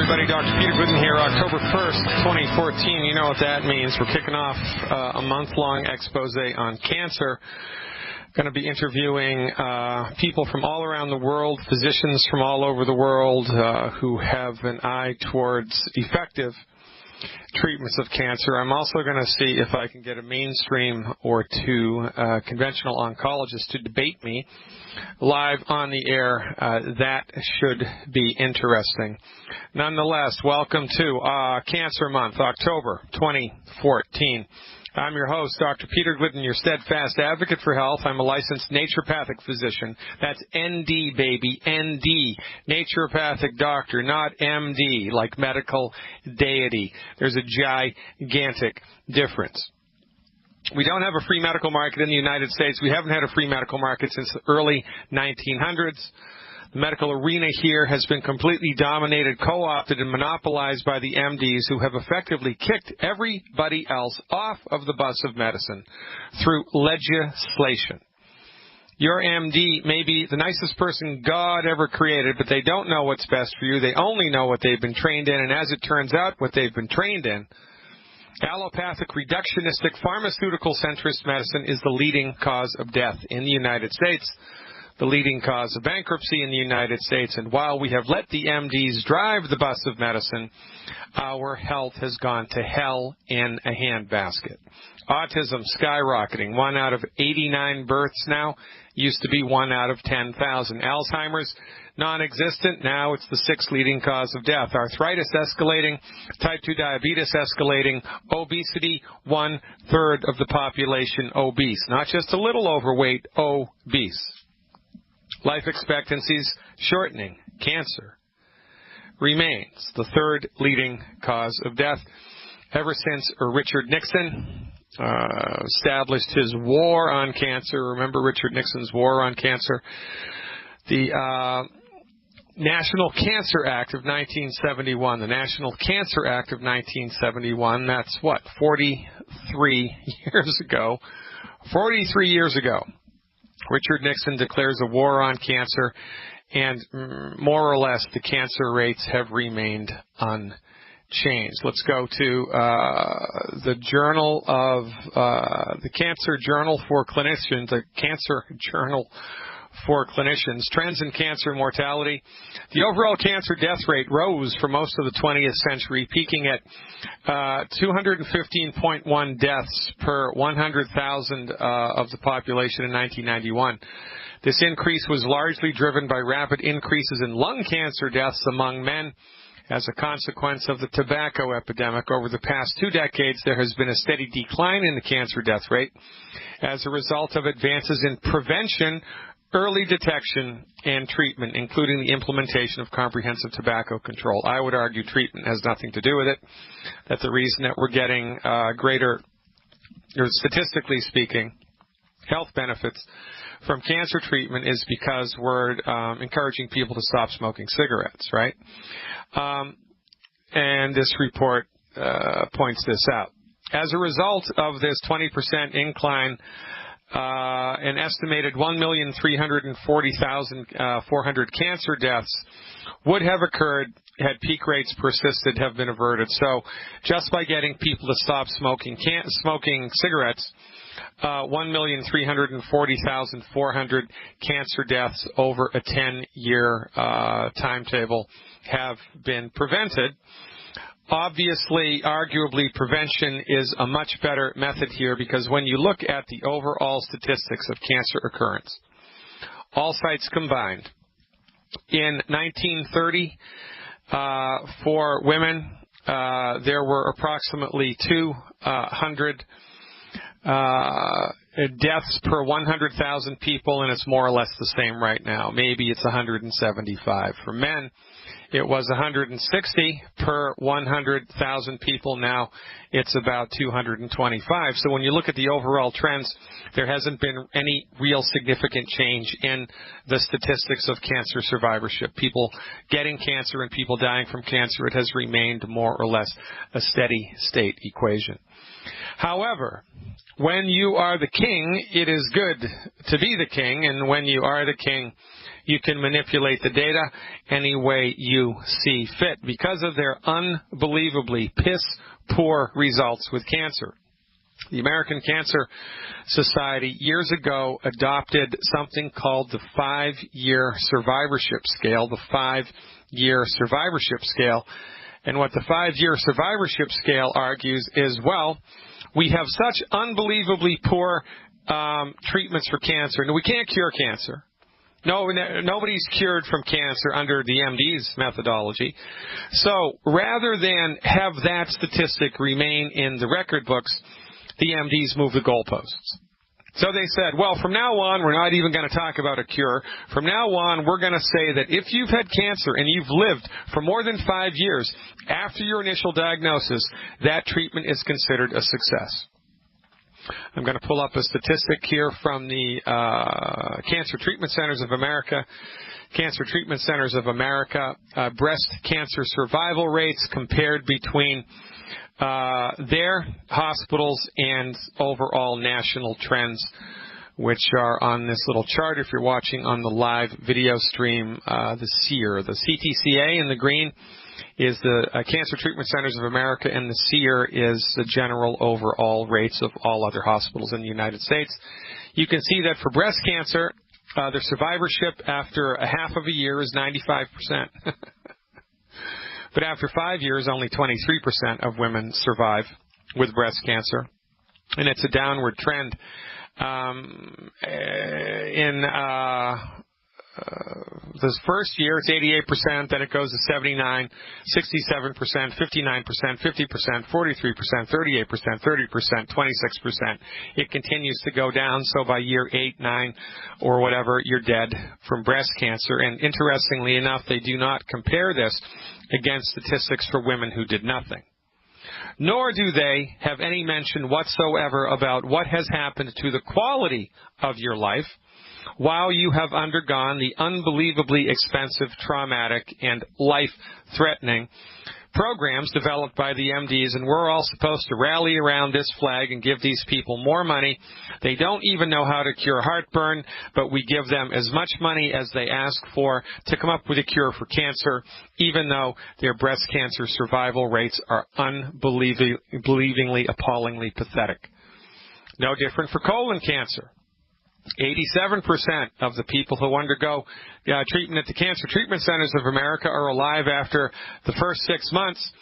everybody. Dr. Peter Glidden here, October 1st, 2014. You know what that means. We're kicking off a month-long expose on cancer. Going to be interviewing people from all around the world, physicians from all over the world who have an eye towards effective treatments of cancer. I'm also going to see if I can get a mainstream or two conventional oncologists to debate me live on the air. That should be interesting. Nonetheless, welcome to Cancer Month, October 2014. I'm your host, Dr. Peter Glidden, your steadfast advocate for health. I'm a licensed naturopathic physician. That's ND, baby, ND, naturopathic doctor, not MD, like medical deity. There's a gigantic difference. We don't have a free medical market in the United States. We haven't had a free medical market since the early 1900s. The medical arena here has been completely dominated, co-opted, and monopolized by the MDs who have effectively kicked everybody else off of the bus of medicine through legislation. Your MD may be the nicest person God ever created, but they don't know what's best for you. They only know what they've been trained in, and as it turns out, what they've been trained in, allopathic, reductionistic, pharmaceutical-centrist medicine is the leading cause of death in the United States, the leading cause of bankruptcy in the United States. And while we have let the MDs drive the bus of medicine, our health has gone to hell in a handbasket. Autism skyrocketing. 1 out of 89 births now used to be 1 out of 10,000. Alzheimer's, non-existent. Now it's the 6th leading cause of death. Arthritis escalating. Type 2 diabetes escalating. Obesity, 1/3 of the population obese. Not just a little overweight, obese. Life expectancies shortening. Cancer remains the 3rd leading cause of death. Ever since Richard Nixon established his war on cancer, remember Richard Nixon's war on cancer, the National Cancer Act of 1971, the National Cancer Act of 1971, that's what, 43 years ago. 43 years ago. Richard Nixon declares a war on cancer, and more or less the cancer rates have remained unchanged. Let's go to the Journal of the Cancer Journal for Clinicians, the Cancer Journal for Clinicians. Trends in cancer mortality. The overall cancer death rate rose for most of the 20th century, peaking at 215.1 deaths per 100,000 of the population in 1991. This increase was largely driven by rapid increases in lung cancer deaths among men. As a consequence of the tobacco epidemic over the past 2 decades, there has been a steady decline in the cancer death rate as a result of advances in prevention, early detection, and treatment, including the implementation of comprehensive tobacco control. I would argue treatment has nothing to do with it. That the reason that we're getting greater, or statistically speaking, health benefits from cancer treatment is because we're encouraging people to stop smoking cigarettes, right? And this report points this out. As a result of this 20% incline, an estimated 1,340,400 cancer deaths would have occurred had peak rates persisted, have been averted. So just by getting people to stop smoking cigarettes, 1,340,400 cancer deaths over a 10-year timetable have been prevented. Obviously, arguably, prevention is a much better method here because when you look at the overall statistics of cancer occurrence, all sites combined, in 1930, for women, there were approximately 200 deaths per 100,000 people, and it's more or less the same right now. Maybe it's 175. For men, it was 160 per 100,000 people. Now it's about 225. So when you look at the overall trends, there hasn't been any real significant change in the statistics of cancer survivorship. People getting cancer and people dying from cancer, it has remained more or less a steady state equation. However, when you are the king, it is good to be the king, and when you are the king, You can manipulate the data any way you see fit because of their unbelievably piss-poor results with cancer. The American Cancer Society years ago adopted something called the 5-year survivorship scale, the 5-year survivorship scale. And what the 5-year survivorship scale argues is, well, we have such unbelievably poor treatments for cancer, and we can't cure cancer. No, nobody's cured from cancer under the MD's methodology. So rather than have that statistic remain in the record books, the MDs moved the goalposts. So they said, well, from now on, we're not even going to talk about a cure. From now on, we're going to say that if you've had cancer and you've lived for more than 5 years after your initial diagnosis, that treatment is considered a success. I'm going to pull up a statistic here from the Cancer Treatment Centers of America. Cancer Treatment Centers of America, breast cancer survival rates compared between their hospitals and overall national trends, which are on this little chart. If you're watching on the live video stream, the SEER, the CTCA in the green is the Cancer Treatment Centers of America, and the SEER is the general overall rates of all other hospitals in the United States. You can see that for breast cancer, their survivorship after a half of a year is 95%. But after 5 years, only 23% of women survive with breast cancer, and it's a downward trend. This first year, it's 88%, then it goes to 79, 67%, 59%, 50%, 43%, 38%, 30%, 26%. It continues to go down, so by year 8, 9, or whatever, you're dead from breast cancer. And interestingly enough, they do not compare this against statistics for women who did nothing. Nor do they have any mention whatsoever about what has happened to the quality of your life while you have undergone the unbelievably expensive, traumatic, and life-threatening programs developed by the MDs, and we're all supposed to rally around this flag and give these people more money. They don't even know how to cure heartburn, but we give them as much money as they ask for to come up with a cure for cancer, even though their breast cancer survival rates are unbelievably, appallingly pathetic. No different for colon cancer. 87% of the people who undergo treatment at the Cancer Treatment Centers of America are alive after the first 6 months,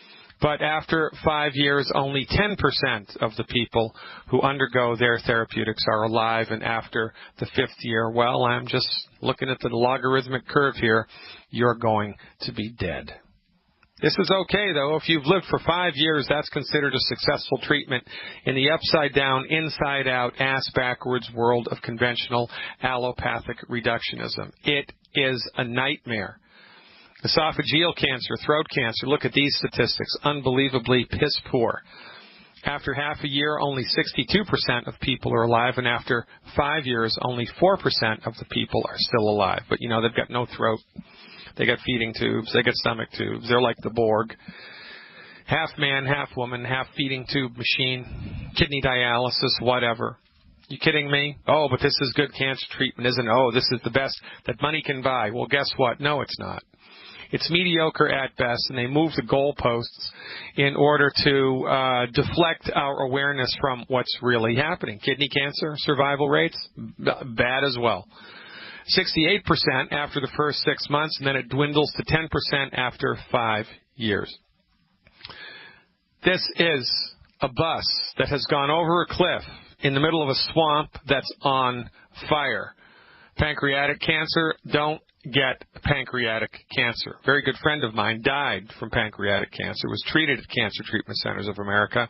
but after 5 years, only 10% of the people who undergo their therapeutics are alive, and after the 5th year, well, I'm just looking at the logarithmic curve here, you're going to be dead. This is okay, though. If you've lived for 5 years, that's considered a successful treatment in the upside-down, inside-out, ass-backwards world of conventional allopathic reductionism. It is a nightmare. Esophageal cancer, throat cancer, look at these statistics, unbelievably piss-poor. After half a year, only 62% of people are alive, and after 5 years, only 4% of the people are still alive. But, you know, they've got no throat. They got feeding tubes. They got stomach tubes. They're like the Borg. Half man, half woman, half feeding tube machine, kidney dialysis, whatever. You kidding me? Oh, but this is good cancer treatment, isn't it? Oh, this is the best that money can buy. Well, guess what? No, it's not. It's mediocre at best, and they move the goalposts in order to deflect our awareness from what's really happening. Kidney cancer, survival rates, bad as well. 68% after the first 6 months, and then it dwindles to 10% after 5 years. This is a bus that has gone over a cliff in the middle of a swamp that's on fire. Pancreatic cancer, don't get pancreatic cancer. A very good friend of mine died from pancreatic cancer, was treated at Cancer Treatment Centers of America,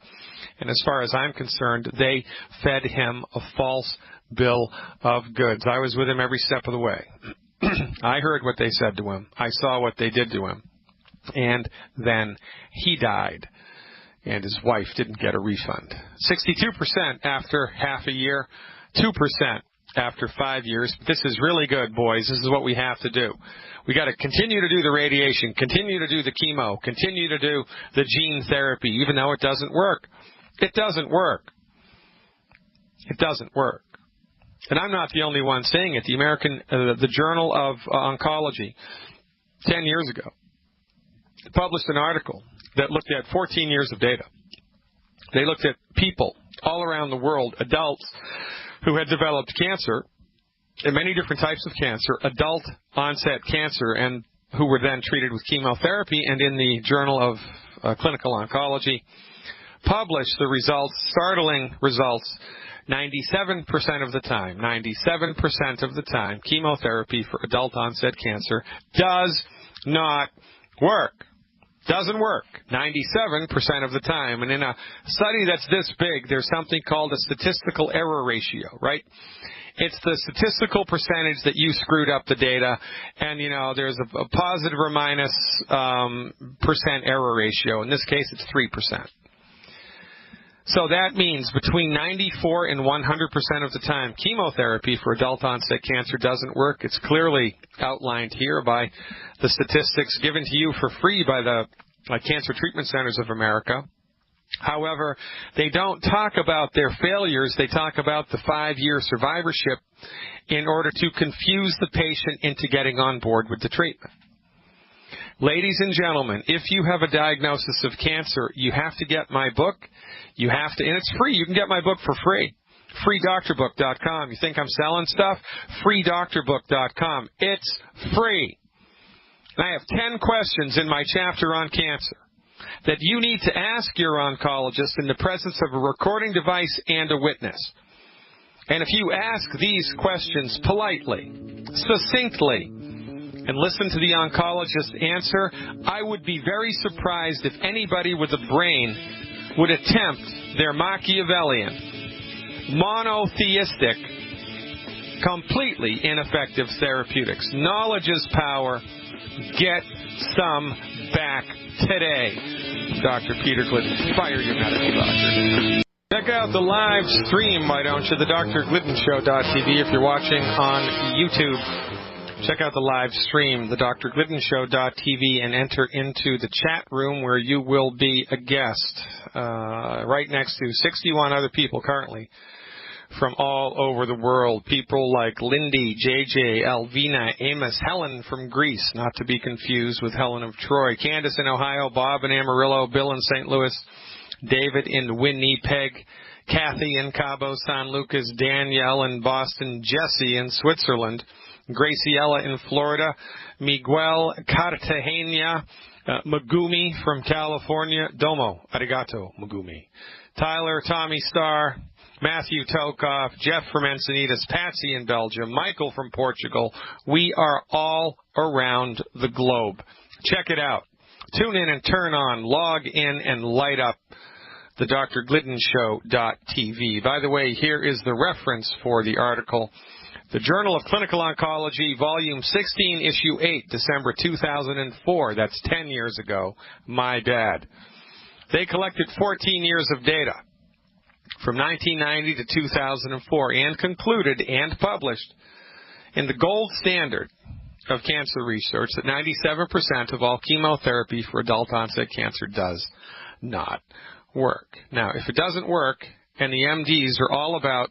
and as far as I'm concerned, they fed him a false bill of goods. I was with him every step of the way. I heard what they said to him. I saw what they did to him. And then he died, and his wife didn't get a refund. 62% after half a year, 2% after 5 years. But this is really good, boys. This is what we have to do. We got to continue to do the radiation, continue to do the chemo, continue to do the gene therapy, even though it doesn't work. It doesn't work. It doesn't work. And I'm not the only one saying it. The Journal of Oncology, 10 years ago, published an article that looked at 14 years of data. They looked at people all around the world, adults who had developed cancer, and many different types of cancer, adult onset cancer, and who were then treated with chemotherapy, and in the Journal of Clinical Oncology published the results, startling results. 97% of the time, chemotherapy for adult onset cancer does not work. Doesn't work 97% of the time. And in a study that's this big, there's something called a statistical error ratio, right? It's the statistical percentage that you screwed up the data, and, there's a positive or minus percent error ratio. In this case, it's 3%. So that means between 94 and 100% of the time, chemotherapy for adult onset cancer doesn't work. It's clearly outlined here by the statistics given to you for free by the Cancer Treatment Centers of America. However, they don't talk about their failures. They talk about the 5-year survivorship in order to confuse the patient into getting on board with the treatment. Ladies and gentlemen, if you have a diagnosis of cancer, you have to get my book. You have to, and it's free. You can get my book for free. FreeDoctorBook.com. You think I'm selling stuff? FreeDoctorBook.com. It's free. And I have 10 questions in my chapter on cancer that you need to ask your oncologist in the presence of a recording device and a witness. And if you ask these questions politely, succinctly, and listen to the oncologist's answer, I would be very surprised if anybody with a brain would attempt their Machiavellian, monotheistic, completely ineffective therapeutics. Knowledge is power. Get some back today. Dr. Peter Glidden, fire your medical doctor. Check out the live stream, why don't you, the drgliddenshow.tv. If you're watching on YouTube, check out the live stream, the drgliddenshow.tv, and enter into the chat room where you will be a guest right next to 61 other people currently from all over the world. People like Lindy, JJ, Elvina, Amos, Helen from Greece, not to be confused with Helen of Troy, Candace in Ohio, Bob in Amarillo, Bill in St. Louis, David in Winnipeg, Kathy in Cabo San Lucas, Danielle in Boston, Jesse in Switzerland, Graciela in Florida, Miguel Cartagena, Magumi from California, Domo, arigato, Magumi, Tyler, Tommy Starr, Matthew Tokoff, Jeff from Encinitas, Patsy in Belgium, Michael from Portugal. We are all around the globe. Check it out. Tune in and turn on, log in and light up the drgliddenshow.tv. By the way, here is the reference for the article. The Journal of Clinical Oncology, Volume 16, Issue 8, December 2004. That's 10 years ago. My bad. They collected 14 years of data from 1990 to 2004 and concluded and published in the gold standard of cancer research that 97% of all chemotherapy for adult-onset cancer does not work. Now, if it doesn't work, and the MDs are all about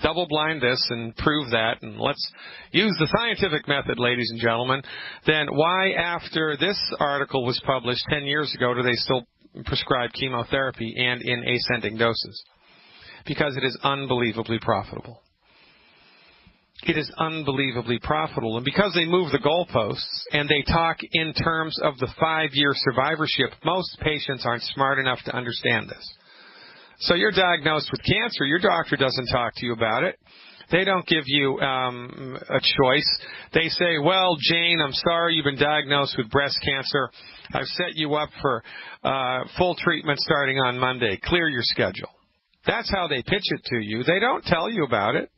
double-blind this and prove that, and let's use the scientific method, ladies and gentlemen, then why, after this article was published 10 years ago, do they still prescribe chemotherapy and in ascending doses? Because it is unbelievably profitable. It is unbelievably profitable. And because they move the goalposts and they talk in terms of the 5-year survivorship, most patients aren't smart enough to understand this. So you're diagnosed with cancer. Your doctor doesn't talk to you about it. They don't give you a choice. They say, well, Jane, I'm sorry you've been diagnosed with breast cancer. I've set you up for full treatment starting on Monday. Clear your schedule. That's how they pitch it to you. They don't tell you about it.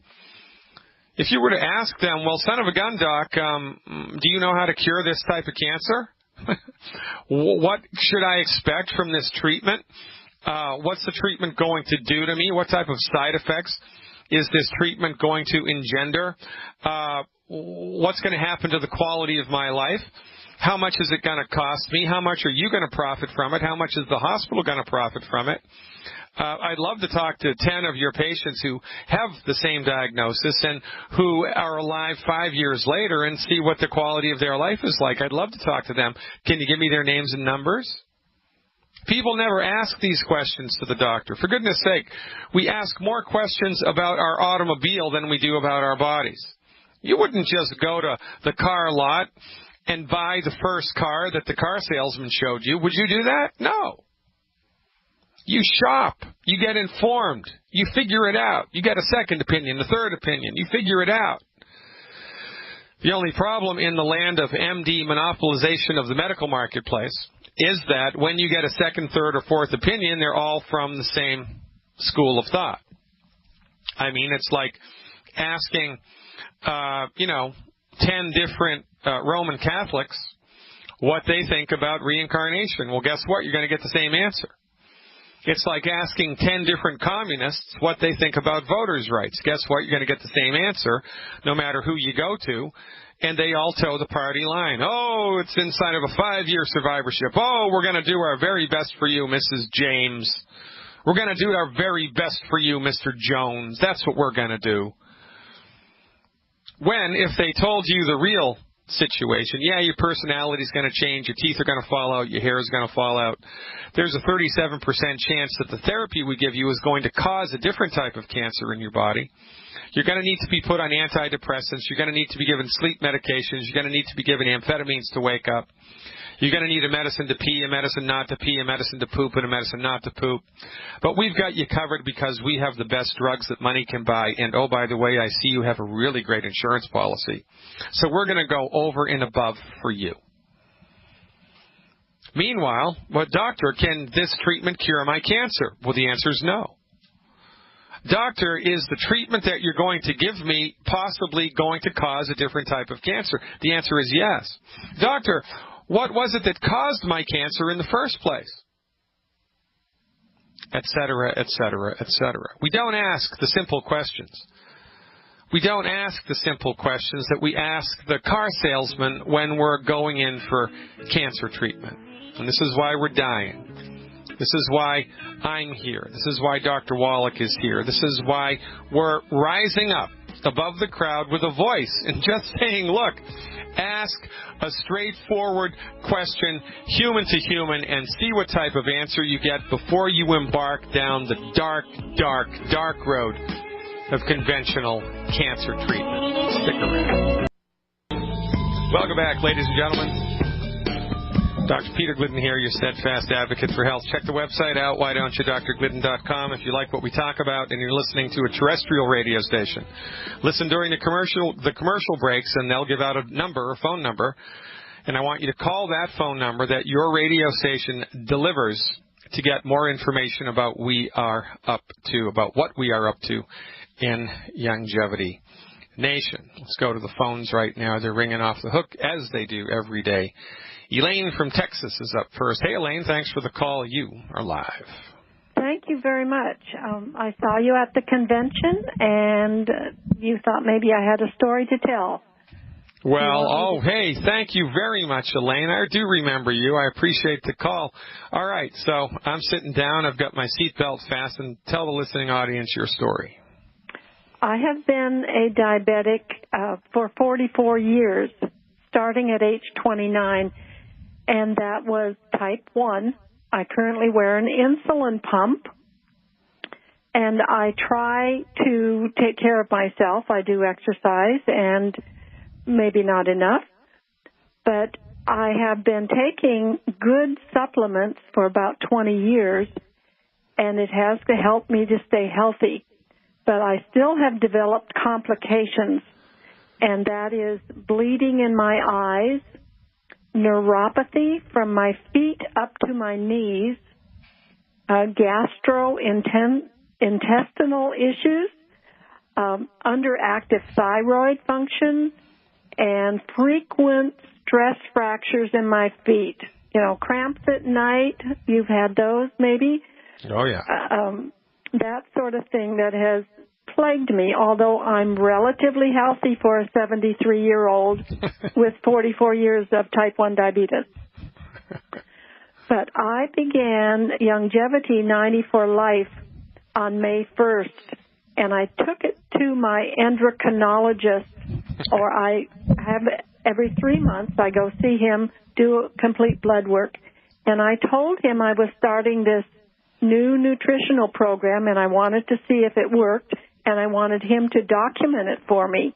If you were to ask them, well, son of a gun, doc, do you know how to cure this type of cancer? What should I expect from this treatment? What's the treatment going to do to me? What type of side effects is this treatment going to engender? What's going to happen to the quality of my life? How much is it going to cost me? How much are you going to profit from it? How much is the hospital going to profit from it? I'd love to talk to 10 of your patients who have the same diagnosis and who are alive 5 years later and see what the quality of their life is like. I'd love to talk to them. Can you give me their names and numbers? People never ask these questions to the doctor. For goodness sake, we ask more questions about our automobile than we do about our bodies. You wouldn't just go to the car lot and buy the first car that the car salesman showed you. Would you do that? No. You shop. You get informed. You figure it out. You get a second opinion, a third opinion. You figure it out. The only problem in the land of MD monopolization of the medical marketplace is that when you get a second, third, or fourth opinion, they're all from the same school of thought. I mean, it's like asking, 10 different Roman Catholics what they think about reincarnation. Well, guess what? You're going to get the same answer. It's like asking 10 different communists what they think about voters' rights. Guess what? You're going to get the same answer no matter who you go to, and they all toe the party line. Oh, it's inside of a 5-year survivorship. Oh, we're going to do our very best for you, Mrs. James. We're going to do our very best for you, Mr. Jones. That's what we're going to do. When, if they told you the real situation, yeah, your personality is going to change, your teeth are going to fall out, your hair is going to fall out, there's a 37% chance that the therapy we give you is going to cause a different type of cancer in your body. You're going to need to be put on antidepressants. You're going to need to be given sleep medications. You're going to need to be given amphetamines to wake up. You're going to need a medicine to pee, a medicine not to pee, a medicine to poop, and a medicine not to poop. But we've got you covered because we have the best drugs that money can buy. And, oh, by the way, I see you have a really great insurance policy. So we're going to go over and above for you. Meanwhile, what doctor, can this treatment cure my cancer? Well, the answer is no. Doctor, is the treatment that you're going to give me possibly going to cause a different type of cancer? The answer is yes. Doctor, what was it that caused my cancer in the first place? Et cetera, et cetera, et cetera. We don't ask the simple questions. We don't ask the simple questions that we ask the car salesman when we're going in for cancer treatment. And this is why we're dying. This is why I'm here. This is why Dr. Wallach is here. This is why we're rising up above the crowd with a voice and just saying, look, ask a straightforward question, human to human, and see what type of answer you get before you embark down the dark, dark, dark road of conventional cancer treatment. Stick around. Welcome back, ladies and gentlemen. Dr. Peter Glidden here, your steadfast advocate for health. Check the website out, whydon'tyoudrglidden.com, if you like what we talk about and you're listening to a terrestrial radio station. Listen during the commercial breaks, and they'll give out a phone number, and I want you to call that phone number that your radio station delivers to get more information about what we are up to in Youngevity Nation. Let's go to the phones right now. They're ringing off the hook, as they do every day. Elaine from Texas is up first. Hey, Elaine, thanks for the call. You are live. Thank you very much. I saw you at the convention, and you thought maybe I had a story to tell. Well, hey, thank you very much, Elaine. I do remember you. I appreciate the call. All right, so I'm sitting down. I've got my seatbelt fastened. Tell the listening audience your story. I have been a diabetic for 44 years, starting at age 29. And that was type 1. I currently wear an insulin pump, and I try to take care of myself. I do exercise, and maybe not enough. But I have been taking good supplements for about 20 years, and it has helped me to stay healthy. But I still have developed complications, and that is bleeding in my eyes, neuropathy from my feet up to my knees, gastrointestinal issues, underactive thyroid function, and frequent stress fractures in my feet. You know, cramps at night. You've had those maybe? Oh, yeah. That sort of thing that has plagued me, although I'm relatively healthy for a 73-year-old with 44 years of type 1 diabetes. But I began Youngevity 90 for Life on May 1st, and I took it to my endocrinologist, or I have every 3 months I go see him, do a complete blood work, and I told him I was starting this new nutritional program, and I wanted to see if it worked, and I wanted him to document it for me.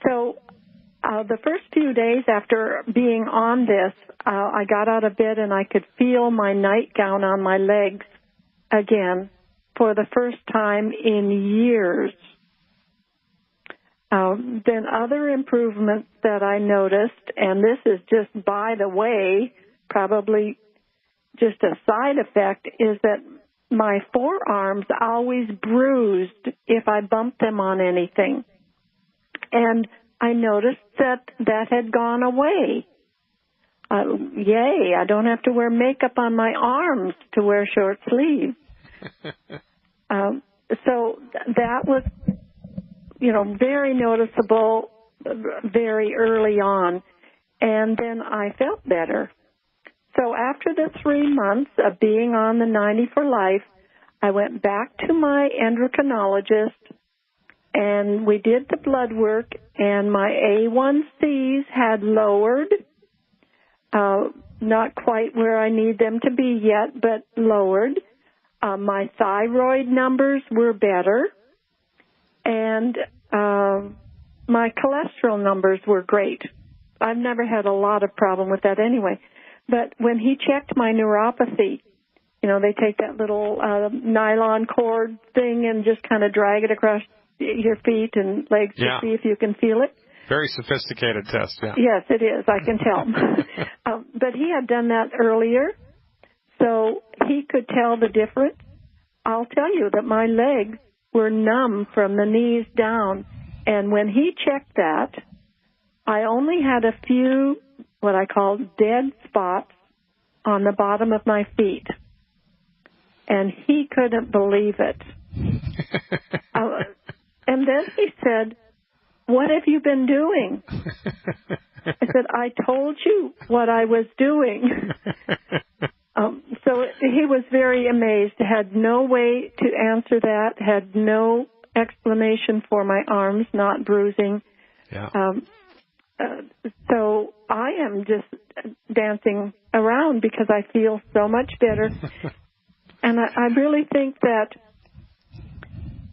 So the first few days after being on this, I got out of bed and I could feel my nightgown on my legs again for the first time in years. Then other improvements that I noticed, and this is just by the way, probably just a side effect, is that my forearms always bruised if I bumped them on anything. And I noticed that had gone away. Yay, I don't have to wear makeup on my arms to wear short sleeves. So that was, very noticeable very early on. And then I felt better. So after the 3 months of being on the 90 for Life, I went back to my endocrinologist, and we did the blood work, and my A1Cs had lowered, not quite where I need them to be yet, but lowered. My thyroid numbers were better, and my cholesterol numbers were great. I've never had a lot of problem with that anyway. But when he checked my neuropathy, they take that little nylon cord thing and just kind of drag it across your feet and legs to see if you can feel it. Very sophisticated test, yeah. Yes, it is. I can tell. But he had done that earlier, so he could tell the difference. I'll tell you that my legs were numb from the knees down, and when he checked that, I only had a few what I call dead spots on the bottom of my feet. And he couldn't believe it. And then he said, "What have you been doing?" I said, "I told you what I was doing." So he was very amazed, had no way to answer that, had no explanation for my arms not bruising. Yeah. So I am just dancing around because I feel so much better. And I really think that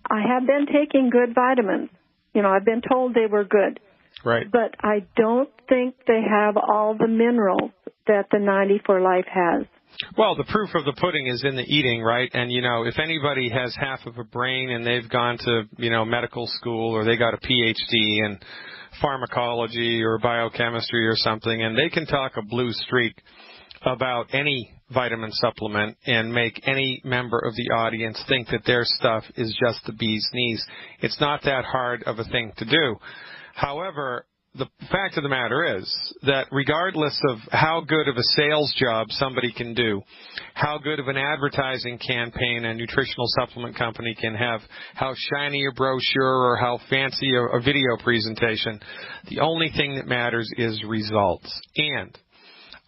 I have been taking good vitamins. I've been told they were good. Right. But I don't think they have all the minerals that the 90 for Life has. Well, the proof of the pudding is in the eating, right? And, if anybody has half of a brain and they've gone to, medical school, or they got a PhD in pharmacology or biochemistry or something, and they can talk a blue streak about any vitamin supplement and make any member of the audience think that their stuff is just the bee's knees. It's not that hard of a thing to do. However, the fact of the matter is that regardless of how good of a sales job somebody can do, how good of an advertising campaign a nutritional supplement company can have, how shiny a brochure or how fancy a video presentation, the only thing that matters is results. And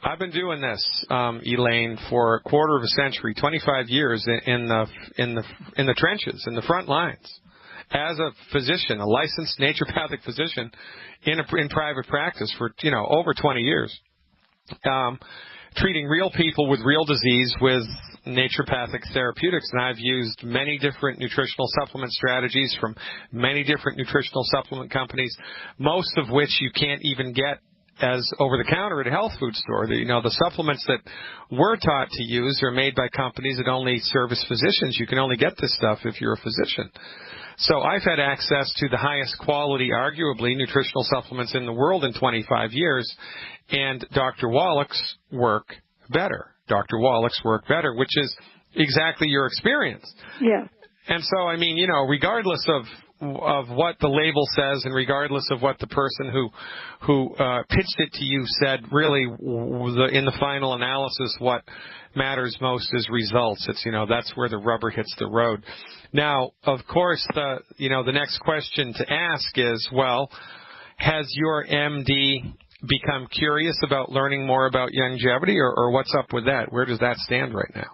I've been doing this, Elaine, for a quarter of a century, 25 years in the trenches, in the front lines, as a physician, a licensed naturopathic physician in private practice for over 20 years, treating real people with real disease with naturopathic therapeutics. And I've used many different nutritional supplement strategies from many different nutritional supplement companies, most of which you can't even get as over-the-counter at a health food store. The supplements that we're taught to use are made by companies that only service physicians. You can only get this stuff if you're a physician. So I've had access to the highest quality, arguably, nutritional supplements in the world in 25 years, and Dr. Wallach's work better. Which is exactly your experience. Yeah. And so, regardless of what the label says, and regardless of what the person who pitched it to you said, really, in the final analysis, what matters most is results. It's that's where the rubber hits the road. Now, of course, the next question to ask is, well, has your MD become curious about learning more about longevity, or what's up with that? Where does that stand right now?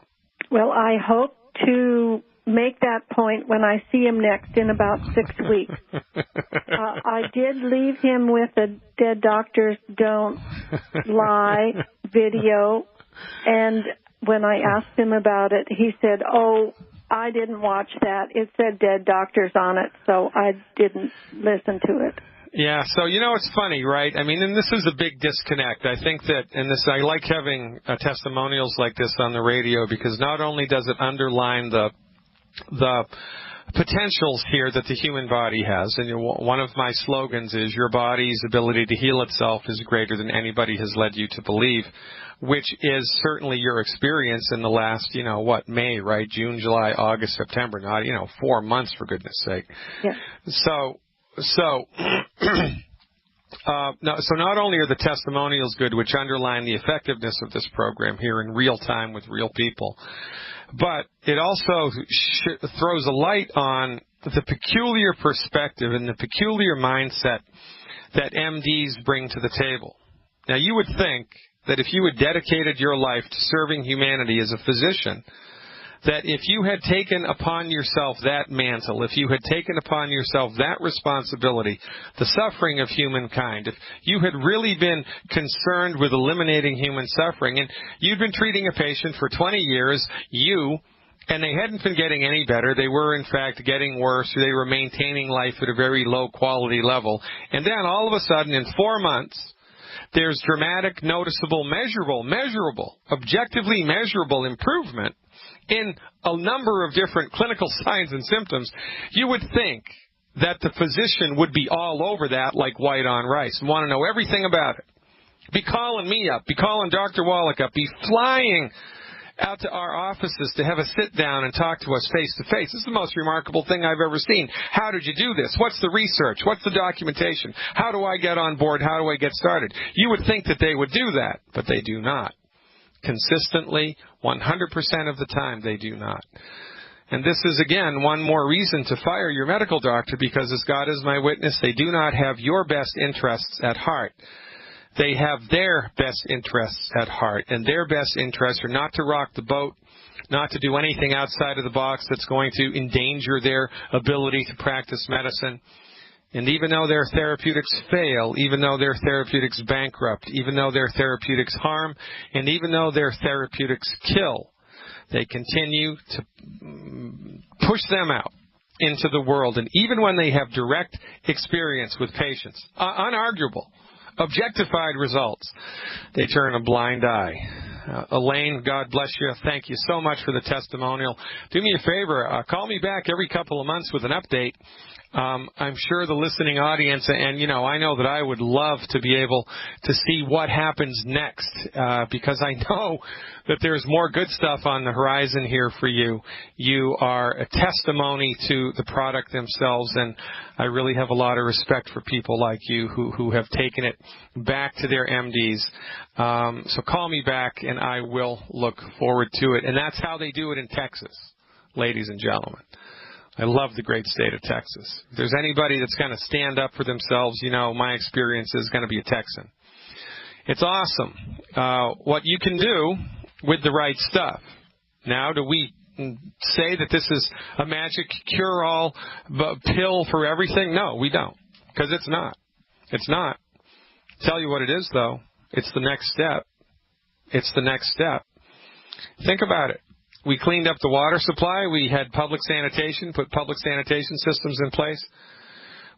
Well, I hope to make that point when I see him next in about 6 weeks. I did leave him with a Dead Doctors Don't Lie video, and when I asked him about it, he said, "Oh, I didn't watch that. It said Dead Doctors on it, so I didn't listen to it." Yeah, so it's funny, right? I mean, and this is a big disconnect. I think that, I like having testimonials like this on the radio, because not only does it underline the potentials here that the human body has, and one of my slogans is, your body's ability to heal itself is greater than anybody has led you to believe, which is certainly your experience in the last, May, right? June, July, August, September, not, 4 months, for goodness sake. Yeah. So not only are the testimonials good, which underline the effectiveness of this program here in real time with real people, but it also throws a light on the peculiar perspective and the peculiar mindset that MDs bring to the table. Now, you would think that if you had dedicated your life to serving humanity as a physician, that if you had taken upon yourself that mantle, if you had taken upon yourself that responsibility, the suffering of humankind, if you had really been concerned with eliminating human suffering, and you'd been treating a patient for 20 years, and they hadn't been getting any better, they were in fact getting worse, they were maintaining life at a very low quality level, and then all of a sudden in 4 months, there's dramatic, noticeable, measurable, objectively measurable improvement in a number of different clinical signs and symptoms, you would think that the physician would be all over that like white on rice and want to know everything about it. Be calling me up, be calling Dr. Wallach up, be flying out to our offices to have a sit down and talk to us face to face. This is the most remarkable thing I've ever seen. How did you do this? What's the research? What's the documentation? How do I get on board? How do I get started? You would think that they would do that, but they do not. Consistently, 100% of the time, they do not. And this is, again, one more reason to fire your medical doctor, because as God is my witness, they do not have your best interests at heart. They have their best interests at heart, and their best interests are not to rock the boat, not to do anything outside of the box that's going to endanger their ability to practice medicine. And even though their therapeutics fail, even though their therapeutics bankrupt, even though their therapeutics harm, and even though their therapeutics kill, they continue to push them out into the world. And even when they have direct experience with patients, unarguable, objectified results, they turn a blind eye. Elaine, God bless you. Thank you so much for the testimonial. Do me a favor, call me back every couple of months with an update. I'm sure the listening audience, and I know that I would love to be able to see what happens next, because I know that there's more good stuff on the horizon here for you. You are a testimony to the product themselves, and I really have a lot of respect for people like you who have taken it back to their MDs. So call me back, and I will look forward to it. And that's how they do it in Texas, ladies and gentlemen. I love the great state of Texas. If there's anybody that's going to stand up for themselves, my experience is going to be a Texan. It's awesome what you can do with the right stuff. Now, do we say that this is a magic cure-all pill for everything? No, we don't, because it's not. It's not. Tell you what it is, though. It's the next step. It's the next step. Think about it. We cleaned up the water supply. We had public sanitation, put public sanitation systems in place.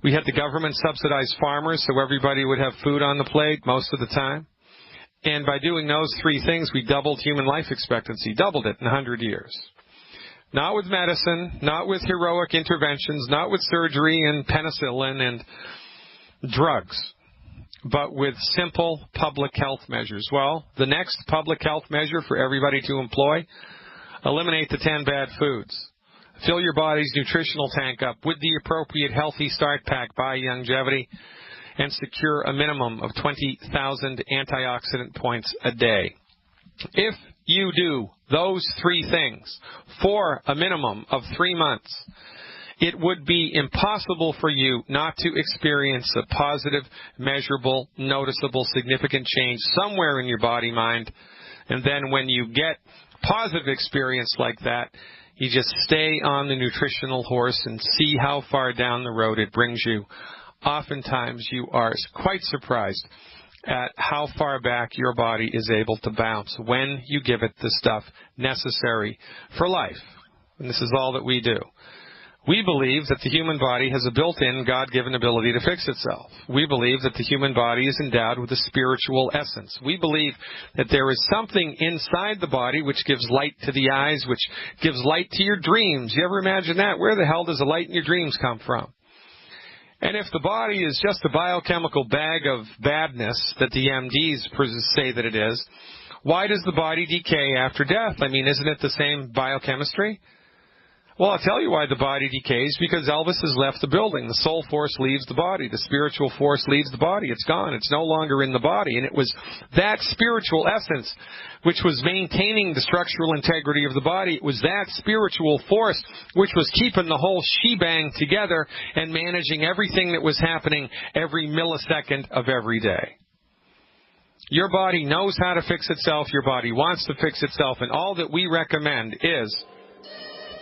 We had the government subsidize farmers so everybody would have food on the plate most of the time. And by doing those three things, we doubled human life expectancy, doubled it in 100 years. Not with medicine, not with heroic interventions, not with surgery and penicillin and drugs, but with simple public health measures. Well, the next public health measure for everybody to employ: eliminate the 10 bad foods. Fill your body's nutritional tank up with the appropriate Healthy Start Pack by Longevity, and secure a minimum of 20,000 antioxidant points a day. If you do those three things for a minimum of 3 months, it would be impossible for you not to experience a positive, measurable, noticeable, significant change somewhere in your body, mind. And then when you get positive experience like that, you just stay on the nutritional horse and see how far down the road it brings you. Oftentimes you are quite surprised at how far back your body is able to bounce when you give it the stuff necessary for life. And this is all that we do. We believe that the human body has a built-in God-given ability to fix itself. We believe that the human body is endowed with a spiritual essence. We believe that there is something inside the body which gives light to the eyes, which gives light to your dreams. You ever imagine that? Where the hell does the light in your dreams come from? And if the body is just a biochemical bag of badness that the MDs say that it is, why does the body decay after death? I mean, isn't it the same biochemistry? Well, I'll tell you why the body decays, because Elvis has left the building. The soul force leaves the body. The spiritual force leaves the body. It's gone. It's no longer in the body. And it was that spiritual essence which was maintaining the structural integrity of the body. It was that spiritual force which was keeping the whole shebang together and managing everything that was happening every millisecond of every day. Your body knows how to fix itself. Your body wants to fix itself. And all that we recommend is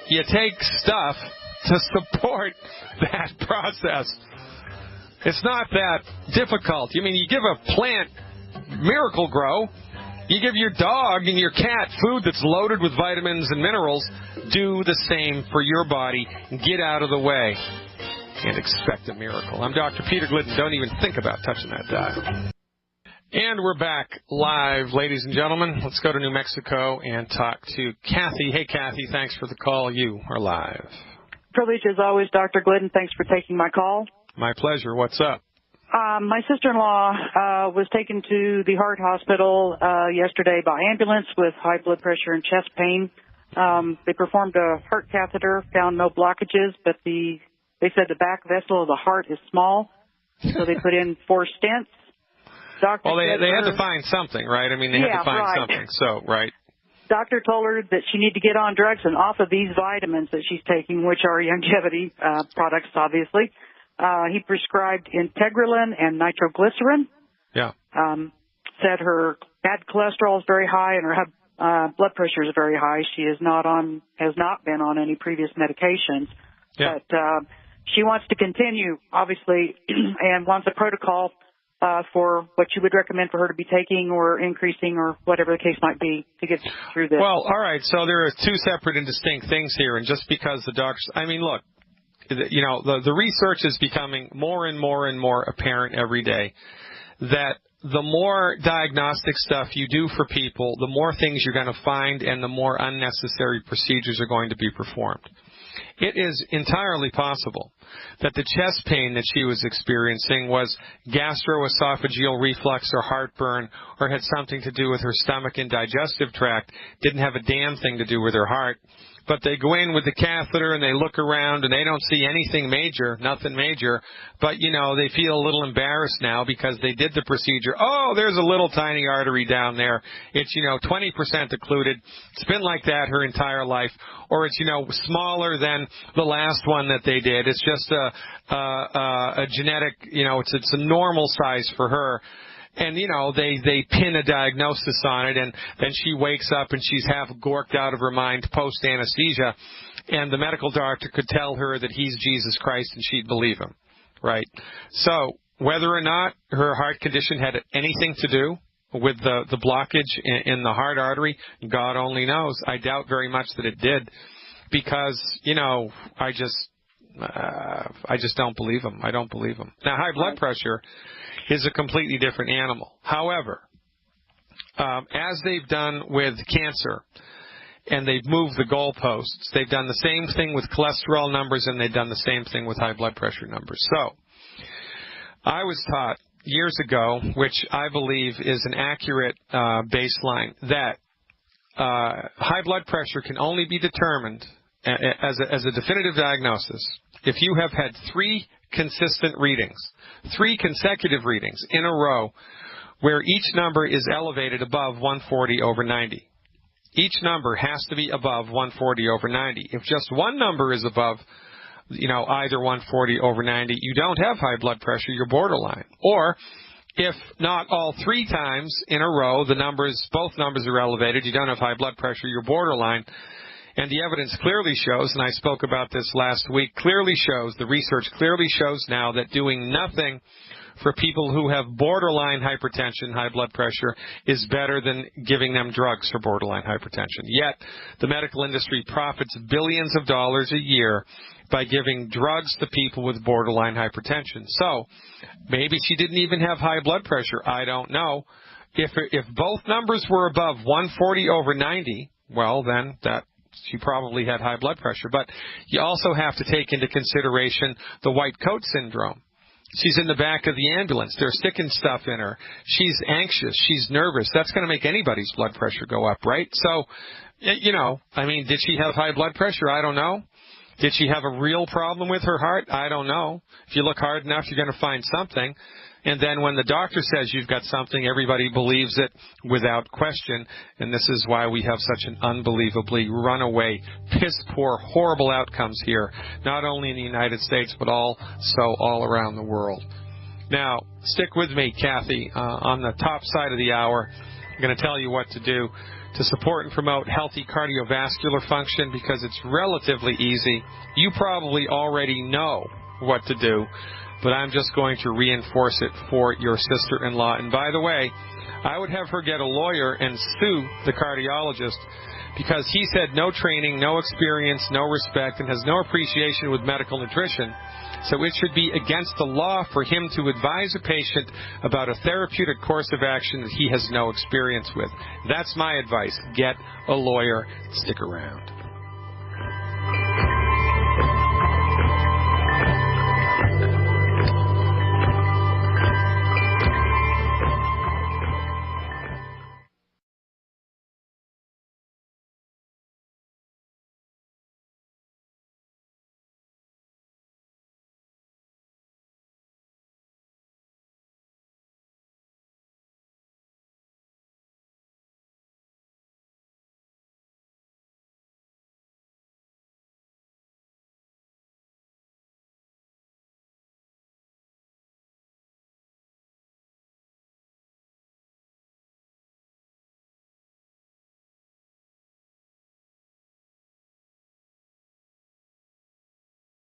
you take stuff to support that process. It's not that difficult. I mean, you give a plant Miracle Grow. You give your dog and your cat food that's loaded with vitamins and minerals. Do the same for your body. Get out of the way and expect a miracle. I'm Dr. Peter Glidden. Don't even think about touching that dial. And we're back live, ladies and gentlemen. Let's go to New Mexico and talk to Kathy. Hey, Kathy, thanks for the call. You are live. Privilege as always, Dr. Glidden. Thanks for taking my call. My pleasure. What's up? My sister-in-law was taken to the heart hospital yesterday by ambulance with high blood pressure and chest pain. They performed a heart catheter, found no blockages, but they said the back vessel of the heart is small, so they put in 4 stents. Well, they had to find something, right? I mean, they had to find something. So, right. Doctor told her that she needed to get on drugs and off of these vitamins that she's taking, which are longevity products, obviously. He prescribed Integralin and nitroglycerin. Yeah. Said her bad cholesterol is very high and her blood pressure is very high. She has not been on any previous medications. Yeah. But she wants to continue, obviously, and wants a protocol for what you would recommend for her to be taking or increasing or whatever the case might be to get through this. Well, all right. So there are 2 separate and distinct things here. And just because the doctors, I mean, look, you know, the research is becoming more and more and more apparent every day that the more diagnostic stuff you do for people, the more things you're going to find and the more unnecessary procedures are going to be performed. It is entirely possible that the chest pain that she was experiencing was gastroesophageal reflux or heartburn or had something to do with her stomach and digestive tract, didn't have a damn thing to do with her heart. But they go in with the catheter and they look around and they don't see anything major, nothing major. But, you know, they feel a little embarrassed now because they did the procedure. Oh, there's a little tiny artery down there. It's, 20% occluded. It's been like that her entire life. Or it's, smaller than the last one that they did. It's just a genetic, it's a normal size for her. And, they pin a diagnosis on it, and then she wakes up and she's half gorked out of her mind post-anesthesia, and the medical doctor could tell her that he's Jesus Christ and she'd believe him, right? So whether or not her heart condition had anything to do with the blockage in the heart artery, God only knows. I doubt very much that it did because, I just don't believe him. I don't believe him. Now, high blood pressure is a completely different animal. However, as they've done with cancer, and they've moved the goalposts, they've done the same thing with cholesterol numbers, and they've done the same thing with high blood pressure numbers. So, I was taught years ago, which I believe is an accurate baseline, that high blood pressure can only be determined as a definitive diagnosis if you have had 3 consistent readings, 3 consecutive readings in a row where each number is elevated above 140/90. Each number has to be above 140/90. If just one number is above, either 140/90, you don't have high blood pressure, you're borderline. Or If not all 3 times in a row, both numbers are elevated. You don't have high blood pressure. You're borderline. And the evidence clearly shows, and I spoke about this last week, the research clearly shows now that doing nothing for people who have borderline hypertension, high blood pressure, is better than giving them drugs for borderline hypertension. Yet, the medical industry profits billions of dollars a year by giving drugs to people with borderline hypertension. So, maybe she didn't even have high blood pressure. I don't know. If both numbers were above 140/90, well, then she probably had high blood pressure. But you also have to take into consideration the white coat syndrome. She's in the back of the ambulance. They're sticking stuff in her. She's anxious. She's nervous. That's going to make anybody's blood pressure go up, right? So, did she have high blood pressure? I don't know. Did she have a real problem with her heart? I don't know. If you look hard enough, you're going to find something. And then when the doctor says you've got something, everybody believes it without question. And this is why we have such an unbelievably runaway, piss-poor, horrible outcomes here, not only in the United States, but also all around the world. Now, stick with me, Kathy. On the top side of the hour, I'm going to tell you what to do to support and promote healthy cardiovascular function, because it's relatively easy. You probably already know what to do, but I'm just going to reinforce it for your sister-in-law. And by the way, I would have her get a lawyer and sue the cardiologist, because he said no training, no experience, no respect, and has no appreciation with medical nutrition. So it should be against the law for him to advise a patient about a therapeutic course of action that he has no experience with. That's my advice. Get a lawyer. Stick around.